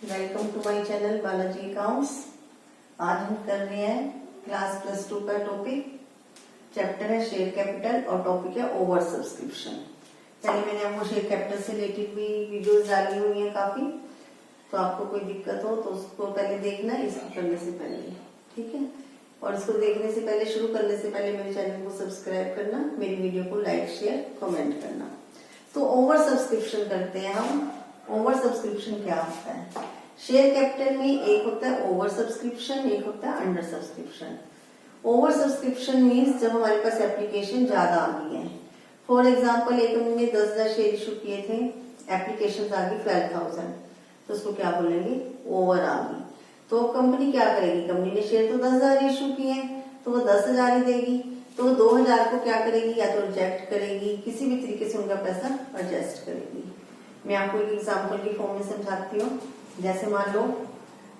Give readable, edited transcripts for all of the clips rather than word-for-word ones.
Welcome to my channel Balaji accounts. आज हम कर रहे हैं क्लास +2 का टॉपिक। चैप्टर है शेयर कैपिटल और टॉपिक है ओवर सब्सक्रिप्शन। पहले मैंने आपको शेयर कैपिटल से रिलेटेड भी वीडियोस डाली हुई हैं काफी, तो आपको कोई दिक्कत हो तो उसको पहले देखना इसको करने से पहले, ठीक है। और इसको देखने से पहले, शुरू करने से पहले मेरे चैनल को सब्सक्राइब करना, मेरी वीडियो को लाइक शेयर कमेंट करना। तो ओवर सब्सक्रिप्शन करते हैं हम। ओवर सब्सक्रिप्शन क्या होता है? शेयर कैपिटल में एक होता है ओवर सब्सक्रिप्शन, एक होता है under subscription. Over subscription means जब हमारे पास एप्लीकेशन ज्यादा आ गई है। फॉर एग्जाम्पल एक हमने 10,000 शेयर इशू किए थे, एप्लीकेशन आ गई 12,000, तो उसको क्या बोलेंगे? ओवर आ गई। तो कंपनी क्या करेगी? कंपनी ने शेयर तो 10,000 इशू किए हैं तो वो 10,000 ही देगी, तो वो 2,000 को क्या करेगी? या तो रिजेक्ट करेगी, किसी भी तरीके से उनका पैसा एडजस्ट करेगी। मैं आपको एक एग्जाम्पल की फॉर्म में समझाती हूँ। जैसे मान लो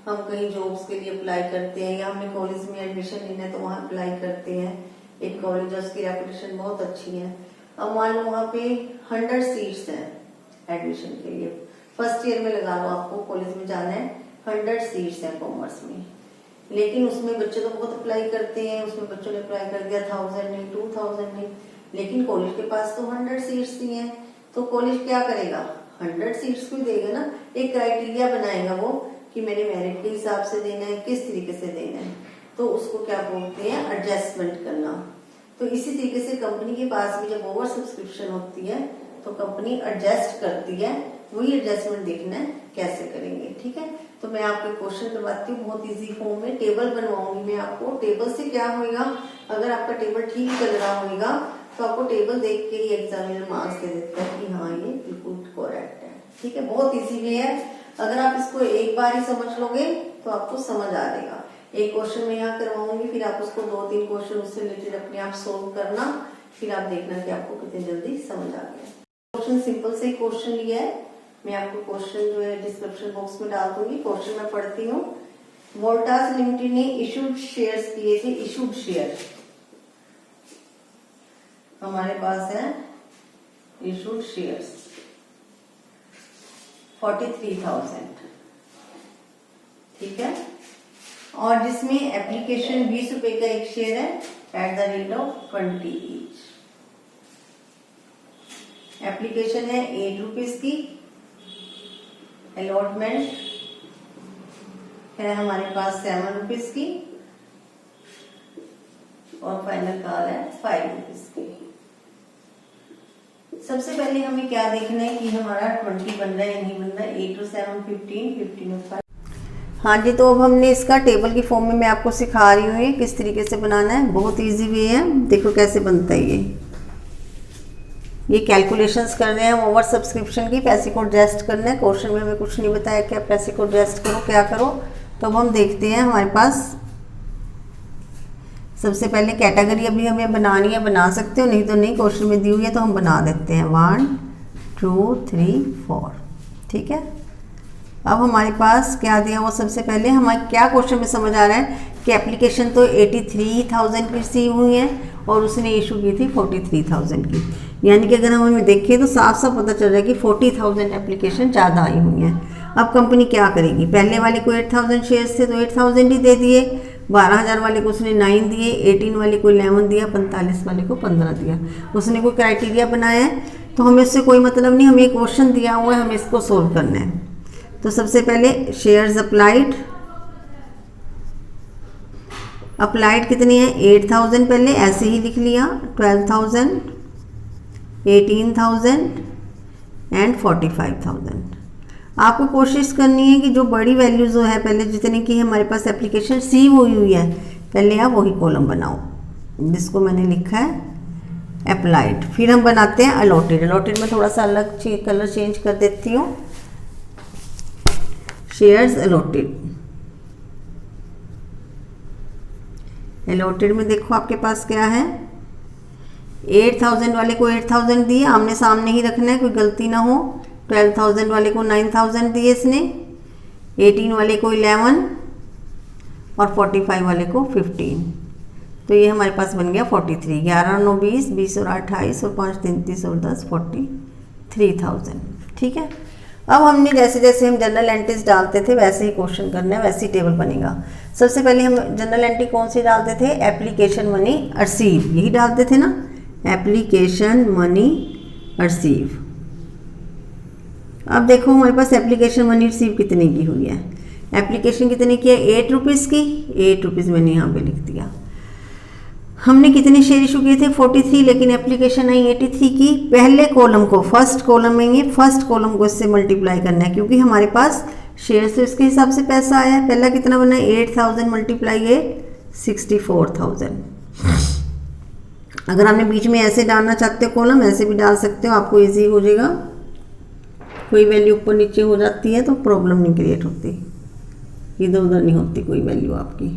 हम कहीं जॉब्स के लिए अप्लाई करते हैं या हमने कॉलेज में एडमिशन लेना है तो वहां अप्लाई करते हैं। एक कॉलेज है, उसकी रेपुटेशन बहुत अच्छी है। अब मान लो वहां पे 100 सीट्स हैं एडमिशन के लिए। फर्स्ट ईयर में लगा लो, आपको कॉलेज में जाना है, 100 सीट्स हैं कॉमर्स में। लेकिन उसमें बच्चे तो बहुत अप्लाई करते हैं, उसमें बच्चों ने अप्लाई कर दिया 1000 नहीं, 2000 नहीं, लेकिन कॉलेज के पास तो 100 सीट्स ही हैं। तो कॉलेज क्या करेगा? 100 सीट्स को देगा ना। एक क्राइटेरिया बनाएगा वो कि मैंने मेरिट के हिसाब से देना है, किस तरीके से देना है, तो उसको क्या बोलते हैं? एडजस्टमेंट करना। तो इसी तरीके से कंपनी के पास भी जब ओवर सब्सक्रिप्शन होती है तो कंपनी एडजस्ट करती है। वही एडजस्टमेंट देखना है कैसे करेंगे, ठीक है। तो मैं आपको क्वेश्चन करवाती हूँ बहुत इजी फॉर्म में। टेबल बनवाऊंगी मैं आपको। टेबल से क्या होगा? अगर आपका टेबल ठीक चल रहा होगा तो आपको टेबल देख के ही एग्जामिनर मार्क्स दे देता है कि हाँ ये बिल्कुल करेक्ट है, ठीक है। बहुत इजी वे है। अगर आप इसको एक बार ही समझ लोगे तो आपको समझ आ जाएगा। एक क्वेश्चन मैं यहाँ करवाऊंगी, फिर आप उसको 2-3 क्वेश्चन उससे रिलेटेड अपने आप सोल्व करना, फिर आप देखना कि आपको कितनी जल्दी समझ आ गया। क्वेश्चन सिंपल से क्वेश्चन लिया है, मैं आपको क्वेश्चन जो है डिस्क्रिप्शन बॉक्स में डाल दूंगी। क्वेश्चन मैं पढ़ती हूँ। वोल्टास लिमिटेड ने इशूड शेयर्स किए थे। इशूड शेयर हमारे पास है इशूड शेयर्स 43,000, ठीक है। और जिसमें एप्लीकेशन 20 रुपए का एक शेयर है at the rate of 20 each. Application है 8 रुपीज की, अलॉटमेंट है हमारे पास 7 रुपीज की और फाइनल कॉल है 5 रुपीज की। सबसे पहले हमें क्या देखना है कि हमारा 20 बन रहा है या नहीं बन रहा है। 8 और 7 15, 15 और 5। हाँ जी, तो अब हमने इसका टेबल की फॉर्म में मैं आपको सिखा रही हूँ किस तरीके से बनाना है। बहुत इजी वे है, देखो कैसे बनता है। ये कैलकुलेशंस कर रहे हैं हम ओवर सब्सक्रिप्शन की। पैसे को एडजस्ट करना है। क्वेश्चन में हमें कुछ नहीं बताया क्या पैसे को एडजस्ट करो क्या करो। तो अब हम देखते हैं हमारे पास सबसे पहले कैटेगरी अभी हमें बनानी है। बना सकते हो, नहीं तो नहीं, क्वेश्चन में दी हुई है तो हम बना देते हैं। 1 2 3 4, ठीक है। अब हमारे पास क्या दिया हुआ? सबसे पहले हमारे क्या क्वेश्चन में समझ आ रहा है कि एप्लीकेशन तो 83,000 की रिसीव हुई है और उसने इशू की थी 43,000 की। यानी कि अगर हम हमें देखें तो साफ साफ पता चल रहा है कि 40,000 एप्लीकेशन ज़्यादा आई हुई हैं। अब कंपनी क्या करेगी? पहले वाले को 8,000 शेयर्स थे तो 8,000 ही दे दिए। 12,000 वाले को उसने 9 दिए, 18 वाले को 11 दिया, 45 वाले को 15 दिया। उसने कोई क्राइटेरिया बनाया है तो हमें उससे कोई मतलब नहीं। हमें एक क्वेश्चन दिया हुआ है, हमें इसको सोल्व करना है। तो सबसे पहले शेयर्स अप्लाइड। अप्लाइड कितनी है? 8,000 पहले ऐसे ही लिख लिया, 12,000, 18,000 एंड 45,000। आपको कोशिश करनी है कि जो बड़ी वैल्यू जो है पहले जितने की हमारे पास एप्लीकेशन रिसीव हुई है पहले आप वही कॉलम बनाओ, जिसको मैंने लिखा है अप्लाइड। फिर हम बनाते हैं अलॉटेड। अलॉटेड में थोड़ा सा अलग कलर चेंज कर देती हूँ। Shares allotted. अलॉटेड में देखो आपके पास क्या है? 8,000 वाले को 8,000 दिए, आमने सामने ही रखना है, कोई गलती ना हो। 12,000 वाले को 9,000 दिए इसने, 18 वाले को 11 और 45 वाले को 15। तो ये हमारे पास बन गया 43। 11 9 20, 20 और 8 28 और 5 33 और 10 43,000, ठीक है। अब हमने जैसे जैसे हम जनरल एंट्रीज डालते थे वैसे ही क्वेश्चन करना है, वैसे ही टेबल बनेगा। सबसे पहले हम जनरल एंट्री कौन सी डालते थे, एप्लीकेशन मनी रिसीव, यही डालते थे ना, एप्लीकेशन मनी रिसीव। अब देखो हमारे पास एप्लीकेशन मनी रिसीव कितने की हुई है, एप्लीकेशन कितने की है, 8 रुपीज़ की, 8 रुपीज़ मैंने यहाँ पे लिख दिया। हमने कितने शेयर इशू किए थे, 43, लेकिन एप्लीकेशन आई 83 की। पहले कॉलम को, फर्स्ट कॉलम में ये फर्स्ट कॉलम को इससे मल्टीप्लाई करना है, क्योंकि हमारे पास शेयर से इसके हिसाब से पैसा आया है। पहला कितना बना है, 8000 मल्टीप्लाई 8, 64,000। अगर हमने बीच में ऐसे डालना चाहते हो कॉलम, ऐसे भी डाल सकते हो, आपको ईजी हो जाएगा। कोई वैल्यू ऊपर नीचे हो जाती है तो प्रॉब्लम नहीं क्रिएट होती, इधर उधर नहीं होती कोई वैल्यू आपकी,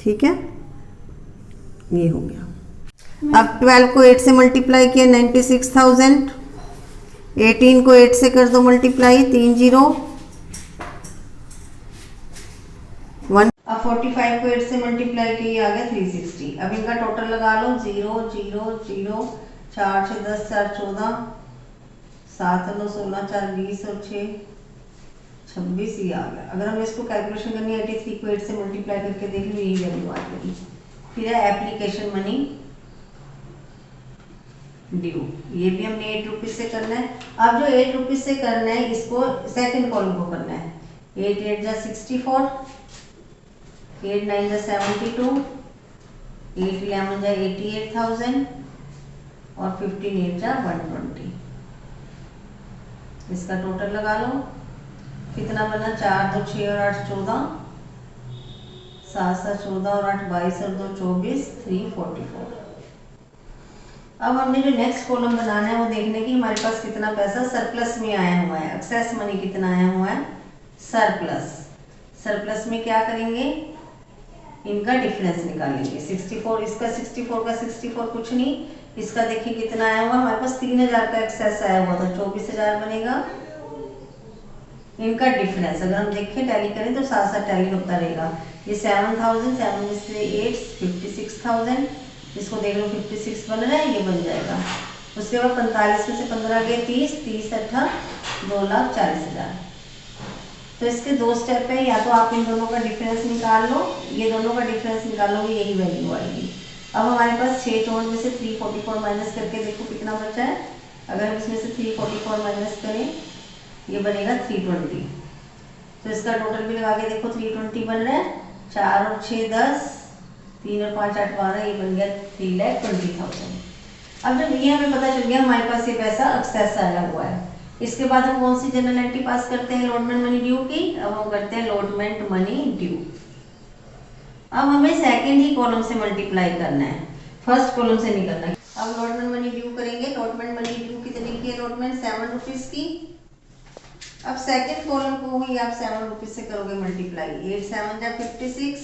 ठीक है। ये हो गया। अब 12 को 8 से मल्टीप्लाई किया 96,000, 18 को 8 से कर दो मल्टीप्लाई, 3 0 1। अब 45 को 8 से मल्टीप्लाई किया आ गया 360। अब इनका टोटल लगा लो, 0 0 0, 4 6 10, 4 14, 7 9 16, 4 20 और 6 26, ये आ गया। अगर हमें इसको कैलकुलेशन करनी है 83 को 8 से मल्टीप्लाई करके देख लो, यही वैल्यू आ जाएगी। फिर है एप्लीकेशन मनी ड्यू, ये भी हमने 8 रुपीज से करना है। अब जो 8 रुपीज से करना है इसको सेकंड कॉलम को करना है। 8 8 जा 64, 8 9 जा 72, 8 11 जा 88,000 और 15 8 जा 120। इसका टोटल लगा लो, कितना बना, 4 2 6 और 8 14, 7 7 14 और 8 22 और 2 24, 344। अब हमने जो नेक्स्ट कॉलम बनाना है वो देखने की हमारे पास कितना पैसा सरप्लस में आया हुआ है, एक्सेस मनी कितना आया हुआ है, सरप्लस। सरप्लस में क्या करेंगे, इनका डिफरेंस निकालेंगे। 64, इसका 64 का 64 कुछ नहीं, इसका देखिए कितना आया हुआ, हमारे पास 3000 का एक्सेस आया हुआ था, 24,000 बनेगा। इनका डिफरेंस अगर हम देखें टैली करें तो साथ साथ टैली होता रहेगा। ये 7,000, 7 में से 8 56,000, इसको देख लो 56 बन रहा है, ये बन जाएगा। उसके बाद 45 में से 15 गए 30, 30 8 2,40,000। तो इसके दो स्टेप है, या तो आप इन दोनों का डिफरेंस निकाल लो, ये दोनों का डिफरेंस निकालोगे, यही वैल्यू आएगी। अब हमारे पास 6 64 में से 344 माइनस करके देखो कितना बचा है। अगर हम इसमें से 344 माइनस करें, ये बनेगा 320। तो इसका टोटल भी लगा के देखो, 320 बन रहा है। 4 और 6 10, 3 और 5 8 12, ये बन गया 3,20,000। अब जब ये हमें पता चल गया हमारे पास ये पैसा एक्सेस आया हुआ है, इसके बाद हम कौन सी जनरल एंट्री पास करते हैं, अलॉटमेंट मनी ड्यू की। अब हम करते हैं अलॉटमेंट मनी ड्यू। अब हमें सेकंड ही कॉलम से मल्टीप्लाई करना है, फर्स्ट कॉलम से नहीं करना है। अब अलॉटमेंट मनी ड्यू करेंगे। अलॉटमेंट मनी ड्यू कितने की अलॉटमेंट, 7 रुपीज की। अब सेकंड कॉलम को ही आप 7 रुपीज से करोगे मल्टीप्लाई। 8 7 जा 56,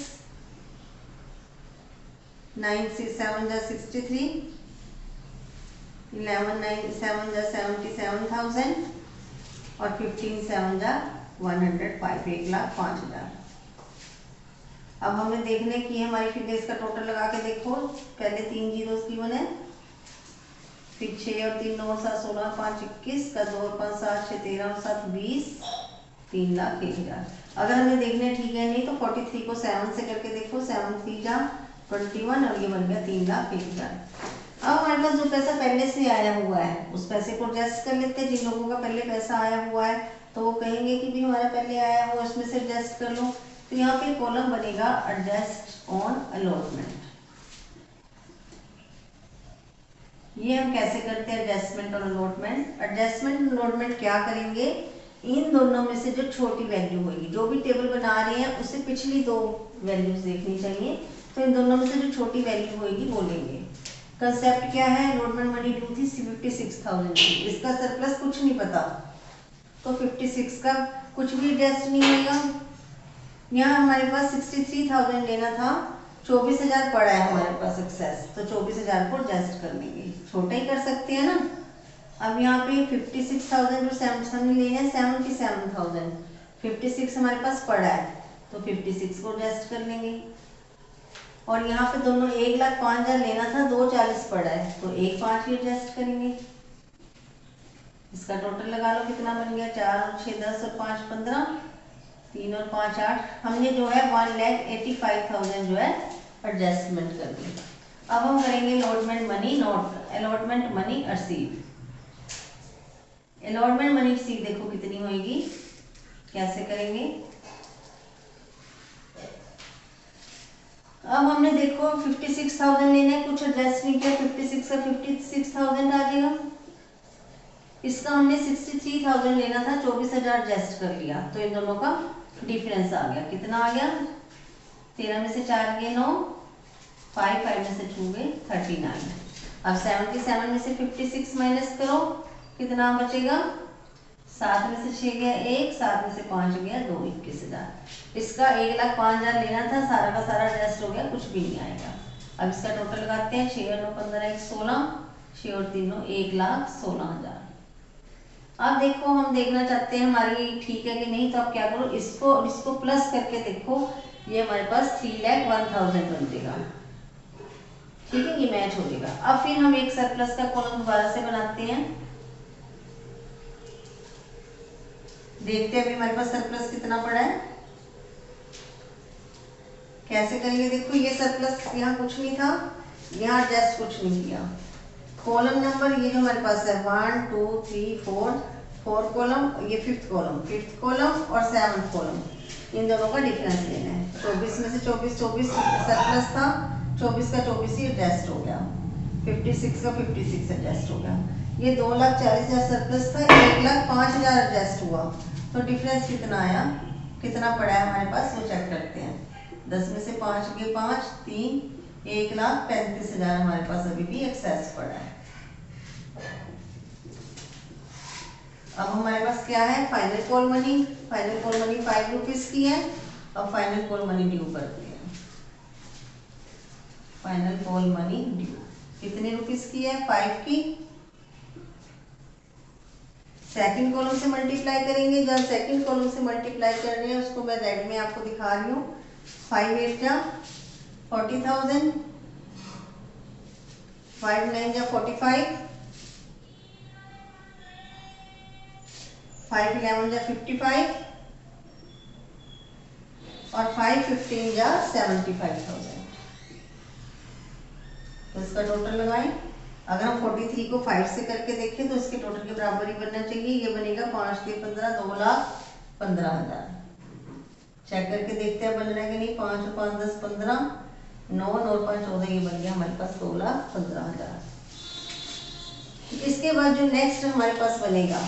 9 6 7 जा 63, 11 9 7 जा 77,000 और 15 7 जा 105, 1,05,000। अब हमें देखने की हमारी फिगर्स का टोटल लगा के देखो। पहले 3 जीरोस की बने, फिर 6 और 3 9 7 16 5 21 का 2 और 5 7 6 13 और 7 20, 3,01,000। अगर हमें देखने ठीक है नहीं तो 43 को 7 से करके देखो, 7 3 जा 21 और ये बन गया 3,01,000। अब हमारे पास जो पैसा पहले से आया हुआ है उस पैसे को एडजस्ट कर लेते हैं। जिन लोगों का पहले पैसा आया हुआ है तो वो कहेंगे कि भी हमारा पहले आया हुआ उसमें से एडजस्ट कर लो। तो यहाँ पे कॉलम बनेगा एडजस्ट ऑन अलॉटमेंट। ये हम कैसे करते हैं एडजस्टमेंट और अलॉटमेंट। एडजस्टमेंट अलॉटमेंट क्या करेंगे, इन दोनों में से जो छोटी वैल्यू होगी, जो भी टेबल बना रहे हैं उससे पिछली दो वैल्यूज देखनी चाहिए। तो इन दोनों में से जो छोटी वैल्यू होगी वो लेंगे। कंसेप्ट क्या है, अलॉटमेंट मनी ड्यू थी 56,000 की, इसका सरप्लस कुछ नहीं पता तो 56 का कुछ भी एडजस्ट नहीं होगा। यहाँ हमारे पास 63,000 लेना था, 24,000 पड़ा है हमारे पास एक्सेस, तो 24,000 को एडजस्ट कर लेंगे, छोटा ही कर सकते हैं ना। अब यहाँ पे 56,000 जो 7 लेना है, 77,000, 56 हमारे पास पड़ा है तो 56 को एडजस्ट कर लेंगे। और यहाँ पे दोनों 1,05,000 लेना था, 2,40 पड़ा है तो 1,05 ही एडजस्ट करेंगे। इसका टोटल लगा लो कितना बन गया, 4 और 6 10 और 5 15, 3 और 5 8। हमने जो है 1,85,000 जो है एडजस्टमेंट कर दी। अब हम करेंगे allotment money note, allotment money receive. Allotment money receive देखो कितनी होगी, कैसे करेंगे। अब हमने देखो 56,000 लेना है, कुछ एडजस्ट नहीं किया, 56 का 56,000 आ जाएगा। इसका हमने 63,000 लेना था, 24,000 एडजस्ट कर लिया, तो इन दोनों का डिफरेंस आ गया, कितना आ गया, 13 में से 4 गए 9, 5 में से 2 गए 39। अब 77 में से 56 माइनस करो, कितना बचेगा, 7 में से 6 गया 1, 7 में से 5 गया 2, 21,000। इसका 1,05,000 लेना था, सारा का सारा एडजस्ट हो गया, कुछ भी नहीं आएगा। अब इसका टोटल लगाते हैं, 6 और 9 15 1 16, 6 और 3 9 1,16,000। अब देखो हम देखना चाहते हैं हमारी ठीक है कि नहीं, तो आप क्या करो, इसको और इसको प्लस करके देखो, ये हमारे पास 3,01,000 बन जाएगा, ठीक है, ये मैच हो जाएगा। अब फिर हम एक सरप्लस का कॉलम दोबारा से बनाते हैं, देखते हैं अभी हमारे पास सरप्लस कितना पड़ा है, कैसे करेंगे। देखो ये सरप्लस यहाँ कुछ नहीं था, यहाँ एडजस्ट कुछ नहीं किया। कॉलम नंबर ये जो हमारे पास है 1 2 3 4 कॉलम, ये फिफ्थ कॉलम और 7th कॉलम, इन दोनों का डिफरेंस लेना है। 24 में से 24 सरप्लस था, 24 का 24 ही एडजस्ट हो गया, 56 का 56 एडजस्ट हो गया। ये 2,40,000 सरप्लस था, 1,05,000 एडजस्ट हुआ, तो डिफरेंस कितना आया, कितना पड़ा है हमारे पास, वो चेक करते हैं। 10 में से 5 गए 5, 3, 1,35,000 हमारे पास अभी भी एक्सेस पड़ा है। अब हमारे पास क्या है, final call money. Final call money 5 rupees की है। अब फाइनल कॉल मनी ड्यू करते हैं। फाइनल कॉल मनी ड्यू कितने रुपीज की है, 5 की। सेकंड कॉलम से मल्टीप्लाई करेंगे, जब सेकंड कॉलम से मल्टीप्लाई कर रहे हैं उसको मैं रेड में आपको दिखा रही हूँ। 5 8 जा 40,000, 5 9 जा 45, 5 11 जा 55 और 5 15 जा 75,000। तो इसका टोटल लगाएं। अगर हम 43 को 5 से करके देखें तो इसके टोटल के बराबर ही बनना चाहिए। ये बनेगा 5 के 15 2,15,000। चेक करके देखते हैं बन रहा है कि नहीं। 5 और 5 10 15, 9 और 5 14, ये बन गया हमारे पास 2,15,000। इसके बाद जो नेक्स्ट हमारे पास बनेगा,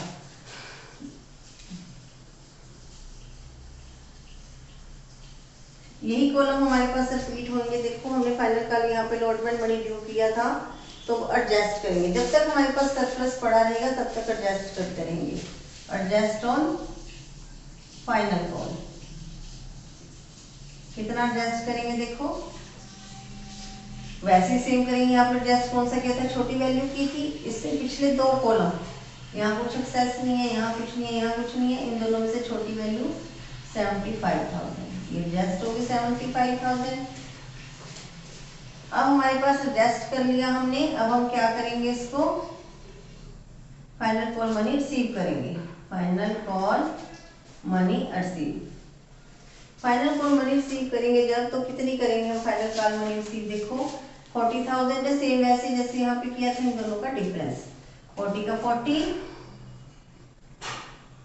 यही कॉलम हमारे पास रिपीट होंगे। देखो हमने फाइनल कल यहाँ पे अलॉटमेंट मनी ड्यू किया था, तो एडजस्ट करेंगे। जब तक हमारे पास सरप्लस पड़ा रहेगा तब तक एडजस्ट करते रहेंगे। एडजस्ट ऑन फाइनल कॉल, कितना एडजस्ट करेंगे देखो, वैसे ही सेम करेंगे। यहाँ पर एडजस्ट कौन सा किया था, छोटी वैल्यू की थी। इससे पिछले 2 कॉलम, यहाँ कुछ एक्सेस नहीं है, यहाँ कुछ नहीं है, यहाँ कुछ नहीं है, इन दोनों में से छोटी वैल्यू 75,000, ये एडजस्ट होगी 75,000। अब हमारे पास एडजस्ट कर लिया हमने। अब हम क्या करेंगे, इसको फाइनल कॉल मनी रिसीव करेंगे। Final call money receive, final call money receive करेंगे जब, तो कितनी करेंगे हम फाइनल कॉल मनी रिसीव। देखो 40,000 है, सेम वैसे जैसे यहाँ पे किया था, इन दोनों का डिफरेंस 40 का 40,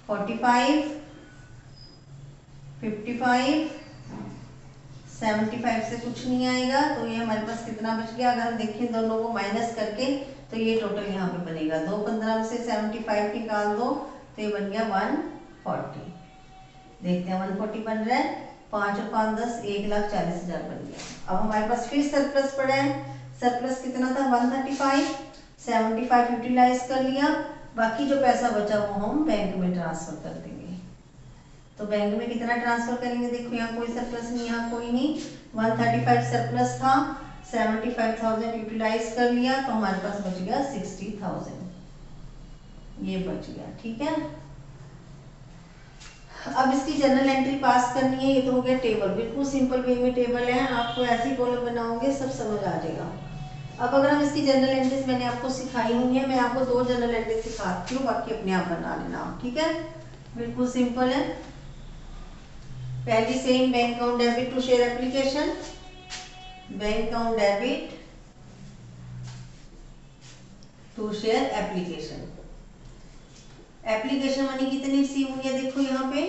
45, 55, 75 से कुछ नहीं आएगा, तो ये हमारे पास कितना बच गया। अगर हम देखें दोनों को माइनस करके, तो ये टोटल यहाँ पे बनेगा 215 में से 75 निकाल दो, तो ये बन गया 140। देखते हैं 140 बन रहा है। 5 और 5 10, 1,40,000 बन गया। अब हमारे पास फिर सरप्लस पड़ा है। सरप्लस कितना था, 135, 75 यूटिलाइज कर लिया। बाकी जो पैसा बचा वो हम बैंक में ट्रांसफर कर देंगे। तो बैंक में कितना ट्रांसफर करेंगे, देखो यहाँ कोई सरप्लस नहीं, यहाँ कोई नहीं। 135 सरप्लस था, 75,000 यूटिलाइज कर लिया, तो हमारे पास बच गया 60,000, ये बच गया। ठीक है, अब इसकी जर्नल एंट्री पास करनी है। ये तो हो गया टेबल, बिल्कुल सिंपल वे में टेबल है। आपको ऐसे ही कॉलम बनाओगे सब समझ आ जाएगा। अब अगर हम इसकी जनरल एंट्रीज मैंने आपको सिखाई हुई है, मैं आपको 2 जनरल एंट्रीज सिखाती हूँ, बाकी अपने आप बना लेना, ठीक है। बिल्कुल सिंपल है। पहली same bank account debit to share application, bank account debit to share application. Application money कितनी रिसीव हुई है, देखो यहाँ पे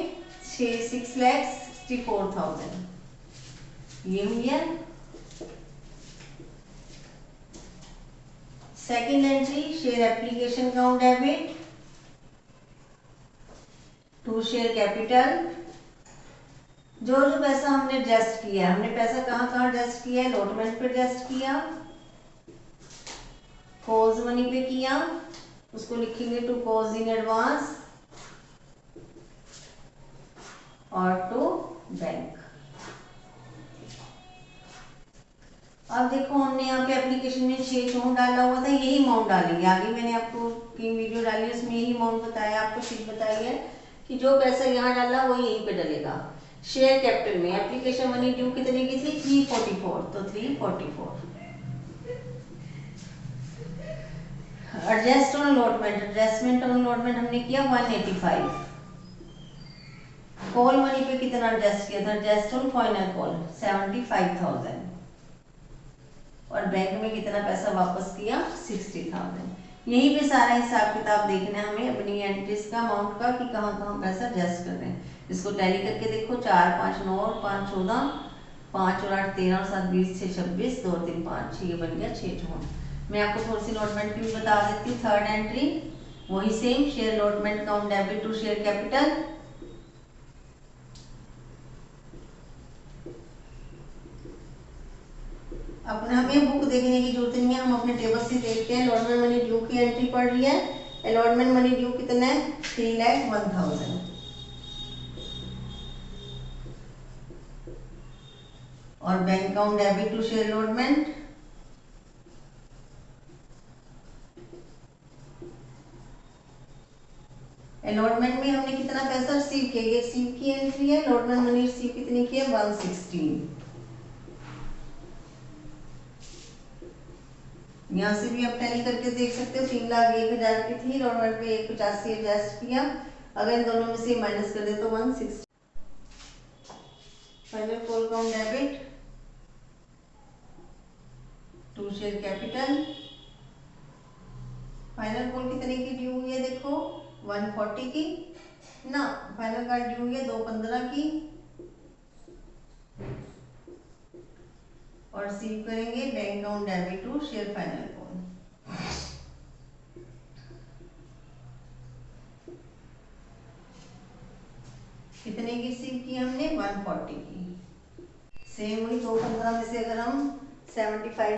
6,64,000 ये हुई है। Second entry share application account debit to share capital. जो जो पैसा हमने एडजस्ट किया, हमने पैसा कहाँ कहाँ एडजस्ट किया है, अलॉटमेंट पे एडजस्ट किया, कॉज मनी पे किया, उसको लिखेंगे टू कॉज इन एडवांस और टू बैंक। अब देखो हमने यहाँ पे एप्लीकेशन में 6 अमाउंट डाला हुआ था, यही अमाउंट डालेंगे आगे। मैंने आपको 3 वीडियो डाली उसमें यही अमाउंट बताया, आपको सीट बताई है कि जो पैसा यहाँ डाला वो यहीं पे डलेगा। शेयर कैपिटल में एप्लीकेशन मनी ड्यू कितने की थी, 344, तो 344। Adjust on allotment, adjustment on allotment हमने किया 185। कॉल मनी पे कितना एडजस्ट किया था, एडजस्ट ऑन फाइनल कॉल 75,000 और बैंक में कितना पैसा वापस किया 60,000। यहीं पे सारा हिसाब किताब देखना है हमें अपनी एंट्रीज का, अमाउंट का, कि कहाँ कहाँ पैसा एडजस्ट कर रहे हैं। इसको टैली करके देखो, 4 5 9 और 5 14, 5 और 8 13 और 7 20, 6 26, 2 3 5 6, ये बन गया 6 अमाउंट। मैं आपको थोड़ी सी अलॉटमेंट की भी बता देती हूँ। थर्ड एंट्री वही same, share allotment account debit to share capital. अपने हमें बुक देखने की जरूरत नहीं है, हम अपने टेबल से देखते हैं। अलॉटमेंट मनी ड्यू की एंट्री पड़ रही है, अलॉटमेंट मनी ड्यू कितना है 3,01,000 और bank account debit to share allotment allotment में हमने कितना पैसा रिसीव किया, ये रिसीव की एंट्री है। अलॉटमेंट मनी रिसीव कितनी की है 116। यहाँ से भी आप टैली करके देख सकते हो, 3,01,000 की थी, अलॉटमेंट पे 185 एडजस्ट किया। अगर इन दोनों में से माइनस कर दे तो 160। Final call account debit to share capital. Final call कितने की ड्यू हुई है, देखो 140 की ना, फाइनल कॉल ड्यू हुई है 215 की और रिसीव करेंगे bank account debit to share final call. कितने की रिसीव की हमने 140 की। सेम वही 215 में से अगर हम 75